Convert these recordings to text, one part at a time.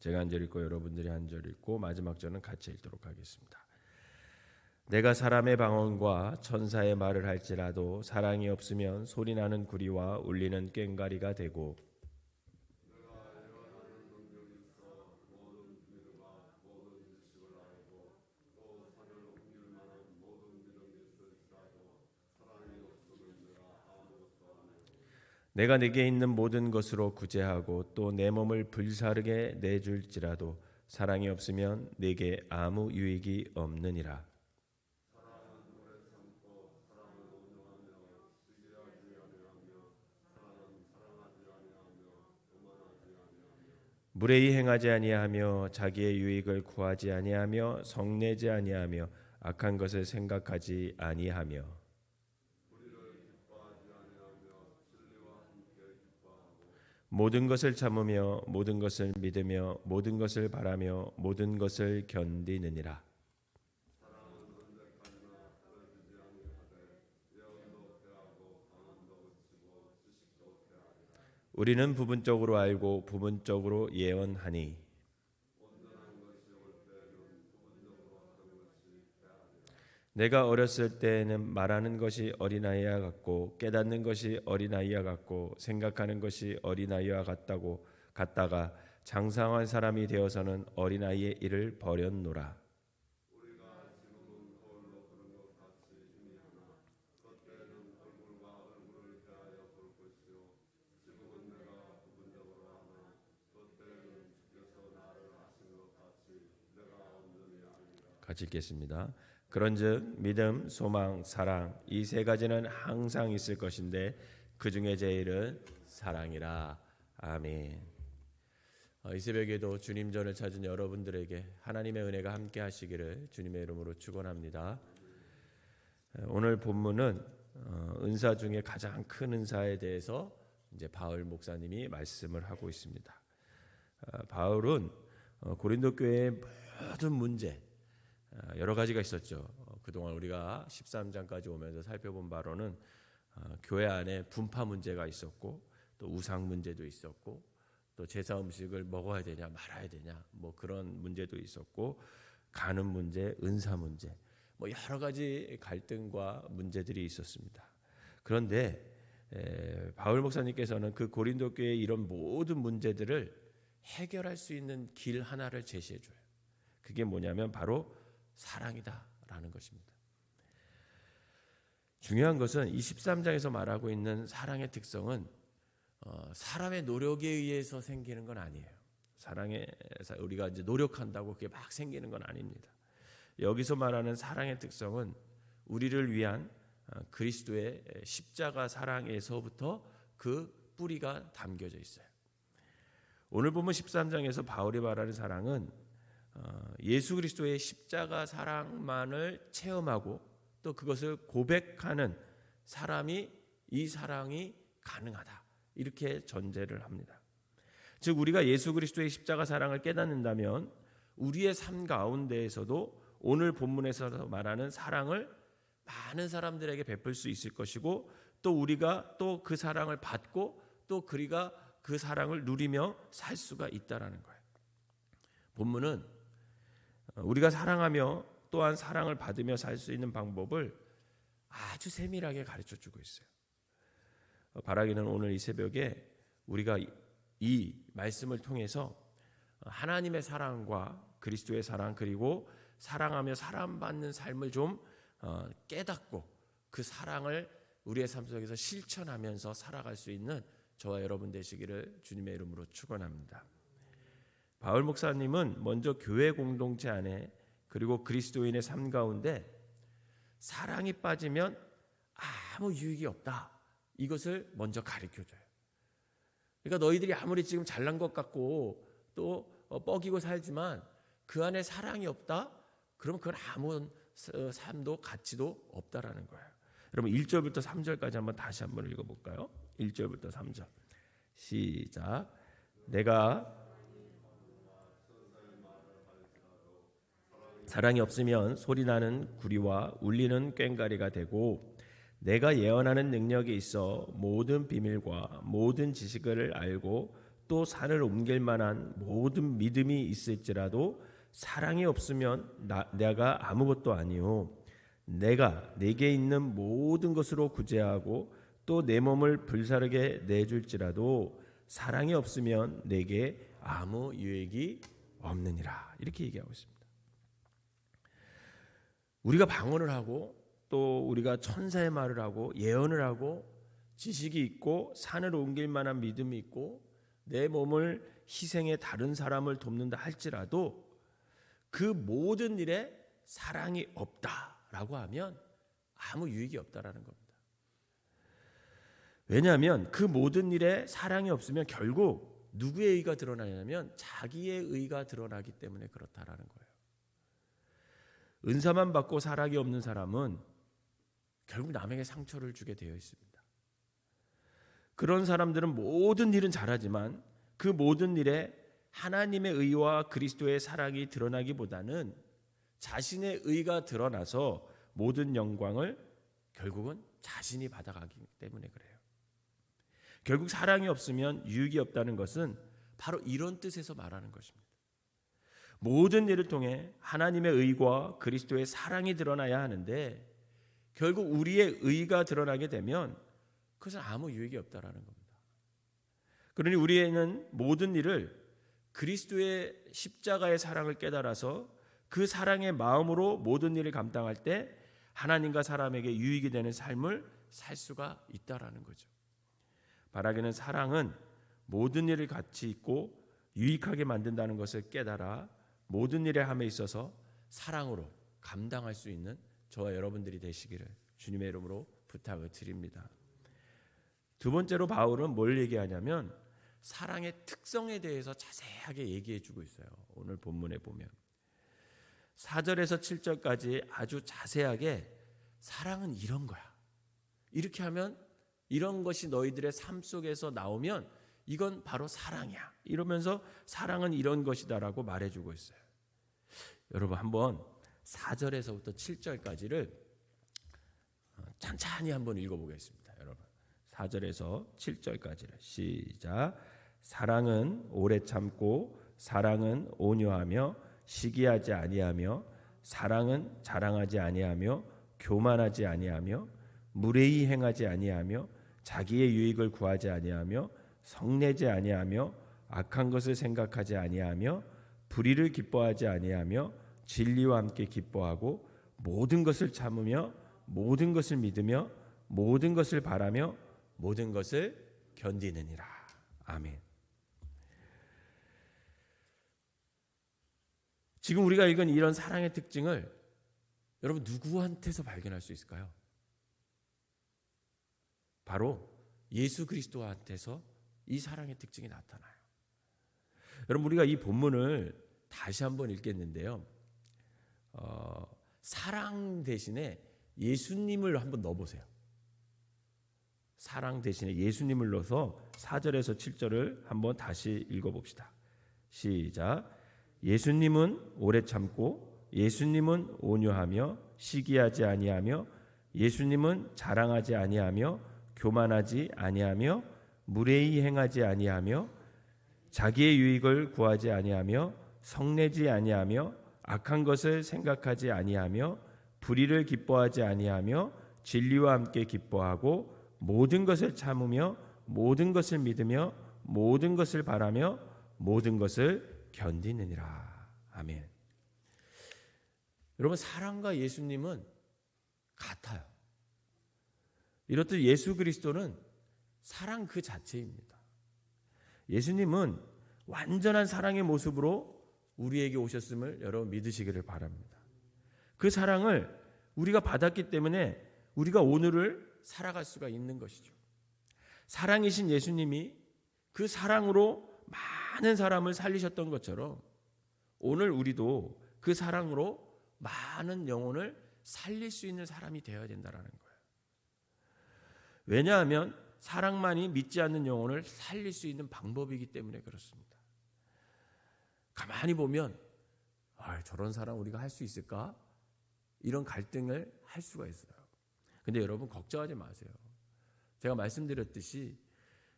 제가 한 절 읽고 여러분들이 한 절 읽고 마지막 절은 같이 읽도록 하겠습니다. 내가 사람의 방언과 천사의 말을 할지라도 사랑이 없으면 소리나는 구리와 울리는 꽹과리가 되고 내가 내게 있는 모든 것으로 구제하고 또 내 몸을 불사르게 내줄지라도 사랑이 없으면 내게 아무 유익이 없느니라. 무례히 행하지 아니하며 자기의 유익을 구하지 아니하며 성내지 아니하며 악한 것을 생각하지 아니하며 모든 것을 참으며 모든 것을 믿으며 모든 것을 바라며 모든 것을 견디느니라. 우리는 부분적으로 알고 부분적으로 예언하니 내가 어렸을 때에는 말하는 것이 어린아이와 같고 깨닫는 것이 어린아이와 같고 생각하는 것이 어린아이와 같다가 장성한 사람이 되어서는 어린아이의 일을 버렸노라. 같이 읽겠습니다. 그런즉 믿음, 소망, 사랑 이 세 가지는 항상 있을 것인데 그 중에 제일은 사랑이라. 아멘. 이 새벽에도 주님 전을 찾은 여러분들에게 하나님의 은혜가 함께 하시기를 주님의 이름으로 축원합니다. 오늘 본문은 은사 중에 가장 큰 은사에 대해서 이제 바울 목사님이 말씀을 하고 있습니다. 바울은 고린도 교회의 모든 문제 여러 가지가 있었죠. 그동안 우리가 13장까지 오면서 살펴본 바로는 교회 안에 분파 문제가 있었고 또 우상 문제도 있었고 또 제사 음식을 먹어야 되냐 말아야 되냐 뭐 그런 문제도 있었고 가는 문제, 은사 문제 뭐 여러 가지 갈등과 문제들이 있었습니다. 그런데 바울 목사님께서는 그 고린도 교회의 이런 모든 문제들을 해결할 수 있는 길 하나를 제시해 줘요. 그게 뭐냐면 바로 사랑이다라는 것입니다. 중요한 것은 이 13장에서 말하고 있는 사랑의 특성은 사람의 노력에 의해서 생기는 건 아니에요. 사랑에 우리가 이제 노력한다고 그게 막 생기는 건 아닙니다. 여기서 말하는 사랑의 특성은 우리를 위한 그리스도의 십자가 사랑에서부터 그 뿌리가 담겨져 있어요. 오늘 보면 13장에서 바울이 말하는 사랑은 예수 그리스도의 십자가 사랑만을 체험하고 또 그것을 고백하는 사람이 이 사랑이 가능하다. 이렇게 전제를 합니다. 즉 우리가 예수 그리스도의 십자가 사랑을 깨닫는다면 우리의 삶 가운데에서도 오늘 본문에서 말하는 사랑을 많은 사람들에게 베풀 수 있을 것이고 또 우리가 또 그 사랑을 받고 또 우리가 그 사랑을 누리며 살 수가 있다라는 거예요. 본문은 우리가 사랑하며 또한 사랑을 받으며 살 수 있는 방법을 아주 세밀하게 가르쳐주고 있어요. 바라기는 오늘 이 새벽에 우리가 이 말씀을 통해서 하나님의 사랑과 그리스도의 사랑 그리고 사랑하며 사랑받는 삶을 좀 깨닫고 그 사랑을 우리의 삶 속에서 실천하면서 살아갈 수 있는 저와 여러분 되시기를 주님의 이름으로 축원합니다. 바울 목사님은 먼저 교회 공동체 안에 그리고 그리스도인의 삶 가운데 사랑이 빠지면 아무 유익이 없다. 이것을 먼저 가르쳐줘요. 그러니까 너희들이 아무리 지금 잘난 것 같고 또 뻐기고 살지만 그 안에 사랑이 없다? 그럼 그건 아무 삶도 가치도 없다라는 거예요. 여러분 1절부터 3절까지 한번 다시 한번 읽어볼까요? 1절부터 3절 시작. 내가 사랑이 없으면 소리나는 구리와 울리는 꽹과리가 되고 내가 예언하는 능력이 있어 모든 비밀과 모든 지식을 알고 또 산을 옮길 만한 모든 믿음이 있을지라도 사랑이 없으면 내가 아무것도 아니요 내가 내게 있는 모든 것으로 구제하고 또 내 몸을 불사르게 내줄지라도 사랑이 없으면 내게 아무 유익이 없느니라. 이렇게 얘기하고 있습니다. 우리가 방언을 하고 또 우리가 천사의 말을 하고 예언을 하고 지식이 있고 산을 옮길 만한 믿음이 있고 내 몸을 희생해 다른 사람을 돕는다 할지라도 그 모든 일에 사랑이 없다라고 하면 아무 유익이 없다라는 겁니다. 왜냐하면 그 모든 일에 사랑이 없으면 결국 누구의 의가 드러나냐면 자기의 의가 드러나기 때문에 그렇다라는 거예요. 은사만 받고 사랑이 없는 사람은 결국 남에게 상처를 주게 되어 있습니다. 그런 사람들은 모든 일은 잘하지만 그 모든 일에 하나님의 의와 그리스도의 사랑이 드러나기보다는 자신의 의가 드러나서 모든 영광을 결국은 자신이 받아가기 때문에 그래요. 결국 사랑이 없으면 유익이 없다는 것은 바로 이런 뜻에서 말하는 것입니다. 모든 일을 통해 하나님의 의와 그리스도의 사랑이 드러나야 하는데 결국 우리의 의가 드러나게 되면 그것은 아무 유익이 없다라는 겁니다. 그러니 우리는 모든 일을 그리스도의 십자가의 사랑을 깨달아서 그 사랑의 마음으로 모든 일을 감당할 때 하나님과 사람에게 유익이 되는 삶을 살 수가 있다라는 거죠. 바라기는 사랑은 모든 일을 가치 있고 유익하게 만든다는 것을 깨달아 모든 일에 함에 있어서 사랑으로 감당할 수 있는 저와 여러분들이 되시기를 주님의 이름으로 부탁을 드립니다. 두 번째로 바울은 뭘 얘기하냐면 사랑의 특성에 대해서 자세하게 얘기해 주고 있어요. 오늘 본문에 보면 4절에서 7절까지 아주 자세하게 사랑은 이런 거야. 이렇게 하면 이런 것이 너희들의 삶 속에서 나오면 이건 바로 사랑이야. 이러면서 사랑은 이런 것이다라고 말해주고 있어요. 여러분 한번 4절에서부터 7절까지를 천천히 한번 읽어보겠습니다. 여러분 4절에서 7절까지를 시작. 사랑은 오래 참고 사랑은 온유하며 시기하지 아니하며 사랑은 자랑하지 아니하며 교만하지 아니하며 무례히 행하지 아니하며 자기의 유익을 구하지 아니하며 성내지 아니하며 악한 것을 생각하지 아니하며 불의를 기뻐하지 아니하며 진리와 함께 기뻐하고 모든 것을 참으며 모든 것을 믿으며 모든 것을 바라며 모든 것을 견디느니라. 아멘. 지금 우리가 읽은 이런 사랑의 특징을 여러분 누구한테서 발견할 수 있을까요? 바로 예수 그리스도한테서 이 사랑의 특징이 나타나요. 여러분 우리가 이 본문을 다시 한번 읽겠는데요. 사랑 대신에 예수님을 한번 넣어보세요. 사랑 대신에 예수님을 넣어서 4절에서 7절을 한번 다시 읽어봅시다. 시작. 예수님은 오래 참고 예수님은 온유하며 시기하지 아니하며 예수님은 자랑하지 아니하며 교만하지 아니하며 무례히 행하지 아니하며 자기의 유익을 구하지 아니하며 성내지 아니하며 악한 것을 생각하지 아니하며 불의를 기뻐하지 아니하며 진리와 함께 기뻐하고 모든 것을 참으며 모든 것을 믿으며 모든 것을 바라며 모든 것을 견디느니라. 아멘. 여러분 사랑과 예수님은 같아요. 이렇듯 예수 그리스도는 사랑 그 자체입니다. 예수님은 완전한 사랑의 모습으로 우리에게 오셨음을 여러분 믿으시기를 바랍니다. 그 사랑을 우리가 받았기 때문에 우리가 오늘을 살아갈 수가 있는 것이죠. 사랑이신 예수님이 그 사랑으로 많은 사람을 살리셨던 것처럼 오늘 우리도 그 사랑으로 많은 영혼을 살릴 수 있는 사람이 되어야 된다는 거예요. 왜냐하면 사랑만이 믿지 않는 영혼을 살릴 수 있는 방법이기 때문에 그렇습니다. 가만히 보면 저런 사랑 우리가 할 수 있을까? 이런 갈등을 할 수가 있어요. 근데 여러분 걱정하지 마세요. 제가 말씀드렸듯이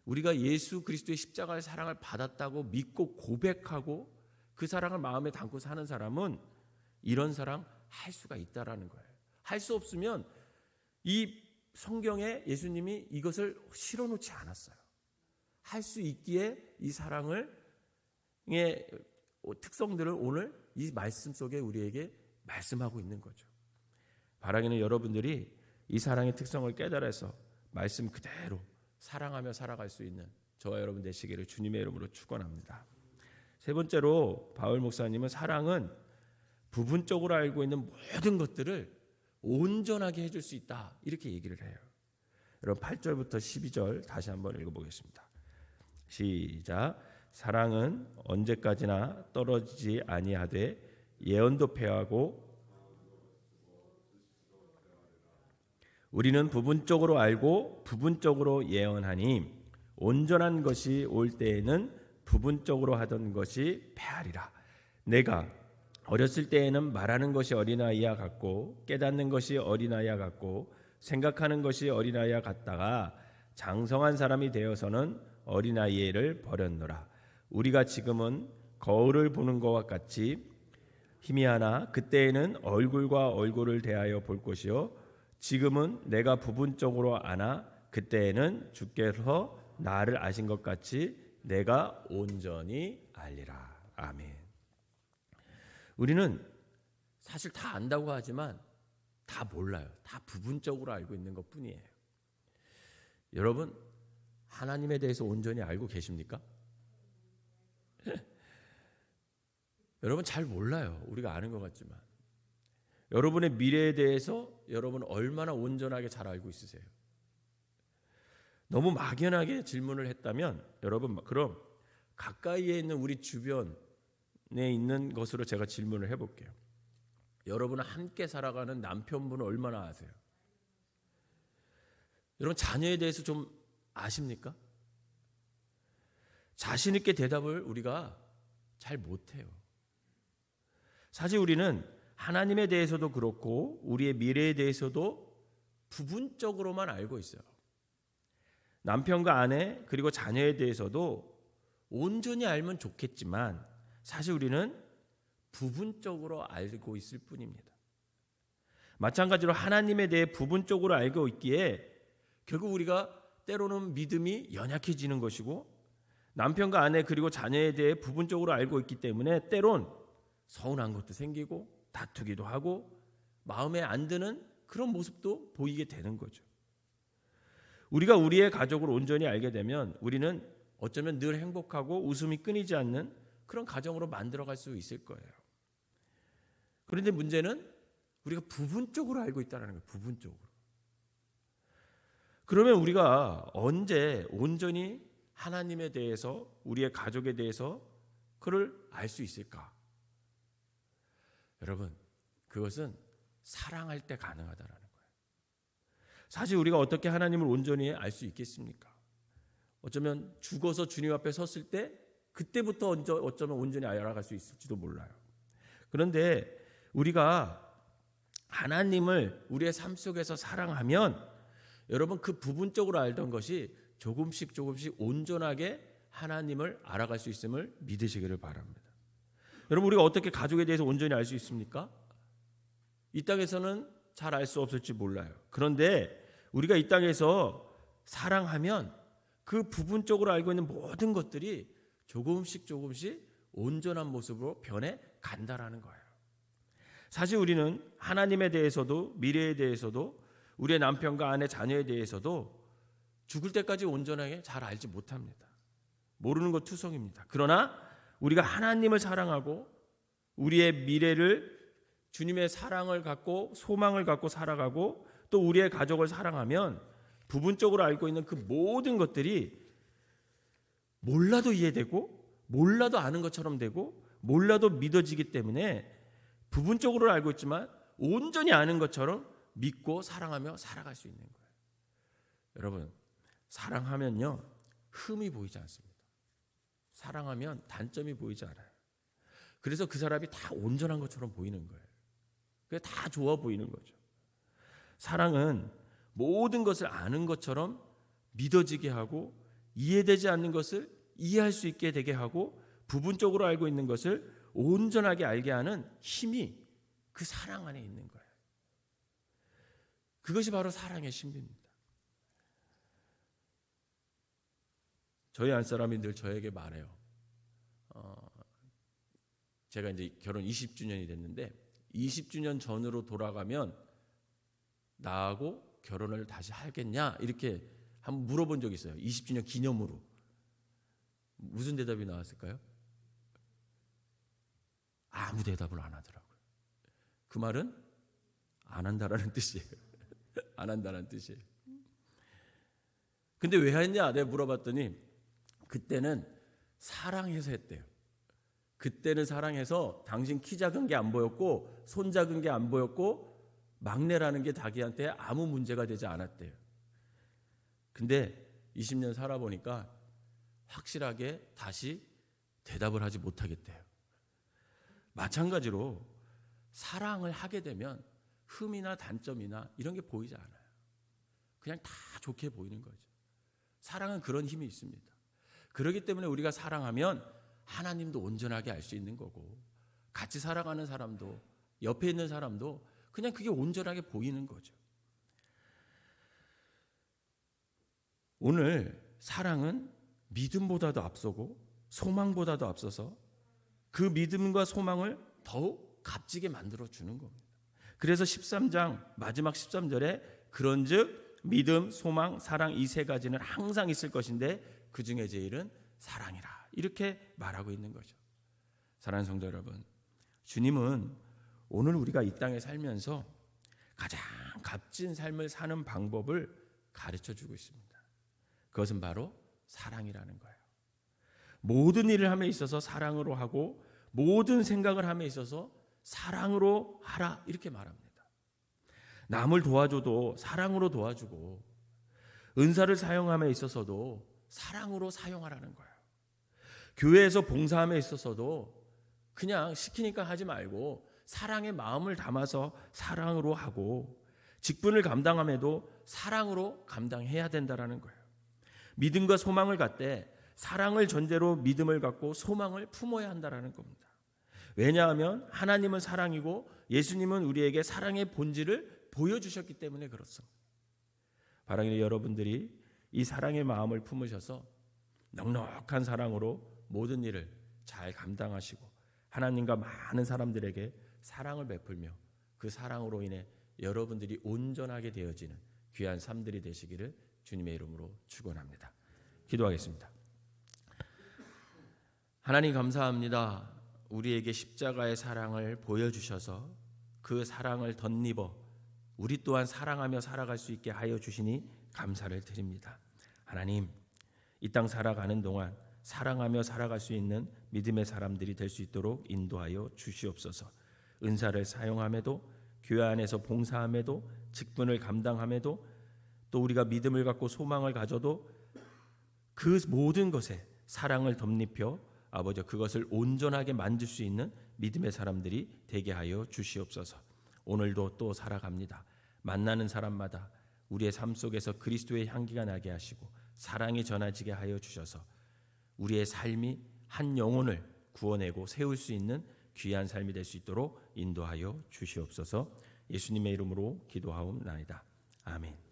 우리가 예수 그리스도의 십자가의 사랑을 받았다고 믿고 고백하고 그 사랑을 마음에 담고 사는 사람은 이런 사랑 할 수가 있다라는 거예요. 할 수 없으면 이 성경에 예수님이 이것을 실어놓지 않았어요. 할 수 있기에 이 사랑의 특성들을 오늘 이 말씀 속에 우리에게 말씀하고 있는 거죠. 바라기는 여러분들이 이 사랑의 특성을 깨달아서 말씀 그대로 사랑하며 살아갈 수 있는 저와 여러분 되시기를 주님의 이름으로 축원합니다. 세 번째로 바울 목사님은 사랑은 부분적으로 알고 있는 모든 것들을 온전하게 해줄 수 있다 이렇게 얘기를 해요. 여러분 8절부터 12절 다시 한번 읽어보겠습니다. 시작. 사랑은 언제까지나 떨어지지 아니하되 예언도 패하고 우리는 부분적으로 알고 부분적으로 예언하니 온전한 것이 올 때에는 부분적으로 하던 것이 패하리라. 내가 어렸을 때에는 말하는 것이 어린아이와 같고 깨닫는 것이 어린아이와 같고 생각하는 것이 어린아이와 같다가 장성한 사람이 되어서는 어린아이를 버렸노라. 우리가 지금은 거울을 보는 것과 같이 희미하나 그때에는 얼굴과 얼굴을 대하여 볼 것이요 지금은 내가 부분적으로 아나 그때에는 주께서 나를 아신 것 같이 내가 온전히 알리라. 아멘. 우리는 사실 다 안다고 하지만 다 몰라요. 다 부분적으로 알고 있는 것뿐이에요. 여러분 하나님에 대해서 온전히 알고 계십니까? 여러분 잘 몰라요. 우리가 아는 것 같지만 여러분의 미래에 대해서 여러분 얼마나 온전하게 잘 알고 있으세요? 너무 막연하게 질문을 했다면 여러분 그럼 가까이에 있는 우리 주변에 있는 것으로 제가 질문을 해볼게요. 여러분은 함께 살아가는 남편분을 얼마나 아세요? 여러분 자녀에 대해서 좀 아십니까? 자신 있게 대답을 우리가 잘 못해요. 사실 우리는 하나님에 대해서도 그렇고 우리의 미래에 대해서도 부분적으로만 알고 있어요. 남편과 아내 그리고 자녀에 대해서도 온전히 알면 좋겠지만 사실 우리는 부분적으로 알고 있을 뿐입니다. 마찬가지로 하나님에 대해 부분적으로 알고 있기에 결국 우리가 때로는 믿음이 연약해지는 것이고 남편과 아내 그리고 자녀에 대해 부분적으로 알고 있기 때문에 때론 서운한 것도 생기고 다투기도 하고 마음에 안 드는 그런 모습도 보이게 되는 거죠. 우리가 우리의 가족을 온전히 알게 되면 우리는 어쩌면 늘 행복하고 웃음이 끊이지 않는 그런 가정으로 만들어갈 수 있을 거예요. 그런데 문제는 우리가 부분적으로 알고 있다는 거예요. 부분적으로. 그러면 우리가 언제 온전히 하나님에 대해서 우리의 가족에 대해서 그를 알 수 있을까? 여러분 그것은 사랑할 때 가능하다라는 거예요. 사실 우리가 어떻게 하나님을 온전히 알 수 있겠습니까? 어쩌면 죽어서 주님 앞에 섰을 때 그때부터 어쩌면 온전히 알아갈 수 있을지도 몰라요. 그런데 우리가 하나님을 우리의 삶 속에서 사랑하면 여러분 그 부분적으로 알던 것이 조금씩 온전하게 하나님을 알아갈 수 있음을 믿으시기를 바랍니다. 여러분 우리가 어떻게 가족에 대해서 온전히 알 수 있습니까? 이 땅에서는 잘 알 수 없을지 몰라요. 그런데 우리가 이 땅에서 사랑하면 그 부분적으로 알고 있는 모든 것들이 조금씩 온전한 모습으로 변해 간다라는 거예요. 사실 우리는 하나님에 대해서도 미래에 대해서도 우리의 남편과 아내 자녀에 대해서도 죽을 때까지 온전하게 잘 알지 못합니다. 모르는 것 투성입니다. 그러나 우리가 하나님을 사랑하고 우리의 미래를 주님의 사랑을 갖고 소망을 갖고 살아가고 또 우리의 가족을 사랑하면 부분적으로 알고 있는 그 모든 것들이 몰라도 이해되고 몰라도 아는 것처럼 되고 몰라도 믿어지기 때문에 부분적으로 알고 있지만 온전히 아는 것처럼 믿고 사랑하며 살아갈 수 있는 거예요. 여러분 사랑하면요 흠이 보이지 않습니다. 사랑하면 단점이 보이지 않아요. 그래서 그 사람이 다 온전한 것처럼 보이는 거예요. 그게 다 좋아 보이는 거죠. 사랑은 모든 것을 아는 것처럼 믿어지게 하고 이해되지 않는 것을 이해할 수 있게 되게 하고 부분적으로 알고 있는 것을 온전하게 알게 하는 힘이 그 사랑 안에 있는 거예요. 그것이 바로 사랑의 신비입니다. 저희 안사람이 늘 저에게 말해요. 제가 이제 결혼 20주년이 됐는데 20주년 전으로 돌아가면 나하고 결혼을 다시 하겠냐 이렇게 한번 물어본 적이 있어요. 20주년 기념으로. 무슨 대답이 나왔을까요? 아무 대답을 안 하더라고요. 그 말은 안 한다라는 뜻이에요. 안 한다는 뜻이에요. 근데 왜 했냐? 내가 물어봤더니 그때는 사랑해서 했대요. 그때는 사랑해서 당신 키 작은 게 안 보였고 손 작은 게 안 보였고 막내라는 게 자기한테 아무 문제가 되지 않았대요. 근데 20년 살아보니까 확실하게 다시 대답을 하지 못하겠대요. 마찬가지로 사랑을 하게 되면 흠이나 단점이나 이런 게 보이지 않아요. 그냥 다 좋게 보이는 거죠. 사랑은 그런 힘이 있습니다. 그렇기 때문에 우리가 사랑하면 하나님도 온전하게 알 수 있는 거고 같이 살아가는 사람도 옆에 있는 사람도 그냥 그게 온전하게 보이는 거죠. 오늘 사랑은 믿음보다도 앞서고 소망보다도 앞서서 그 믿음과 소망을 더욱 값지게 만들어주는 겁니다. 그래서 13장 마지막 13절에 그런즉 믿음, 소망, 사랑 이 세 가지는 항상 있을 것인데 그 중에 제일은 사랑이라 이렇게 말하고 있는 거죠. 사랑하는 성도 여러분, 주님은 오늘 우리가 이 땅에 살면서 가장 값진 삶을 사는 방법을 가르쳐주고 있습니다. 그것은 바로 사랑이라는 거예요. 모든 일을 함에 있어서 사랑으로 하고 모든 생각을 함에 있어서 사랑으로 하라 이렇게 말합니다. 남을 도와줘도 사랑으로 도와주고 은사를 사용함에 있어서도 사랑으로 사용하라는 거예요. 교회에서 봉사함에 있어서도 그냥 시키니까 하지 말고 사랑의 마음을 담아서 사랑으로 하고 직분을 감당함에도 사랑으로 감당해야 된다는 거예요. 믿음과 소망을 갖되 사랑을 전제로 믿음을 갖고 소망을 품어야 한다는 겁니다. 왜냐하면 하나님은 사랑이고 예수님은 우리에게 사랑의 본질을 보여주셨기 때문에 그렇습니다. 바라기는 여러분들이 이 사랑의 마음을 품으셔서 넉넉한 사랑으로 모든 일을 잘 감당하시고 하나님과 많은 사람들에게 사랑을 베풀며 그 사랑으로 인해 여러분들이 온전하게 되어지는 귀한 삶들이 되시기를 주님의 이름으로 축원합니다. 기도하겠습니다. 하나님 감사합니다. 우리에게 십자가의 사랑을 보여주셔서 그 사랑을 덧입어 우리 또한 사랑하며 살아갈 수 있게 하여 주시니 감사를 드립니다. 하나님, 이 땅 살아가는 동안 사랑하며 살아갈 수 있는 믿음의 사람들이 될 수 있도록 인도하여 주시옵소서. 은사를 사용함에도 교회 안에서 봉사함에도 직분을 감당함에도 또 우리가 믿음을 갖고 소망을 가져도 그 모든 것에 사랑을 덧입혀 아버지 그것을 온전하게 만들 수 있는 믿음의 사람들이 되게 하여 주시옵소서. 오늘도 또 살아갑니다. 만나는 사람마다 우리의 삶 속에서 그리스도의 향기가 나게 하시고 사랑이 전해지게 하여 주셔서 우리의 삶이 한 영혼을 구원내고 세울 수 있는 귀한 삶이 될 수 있도록 인도하여 주시옵소서. 예수님의 이름으로 기도하옵나이다. 아멘.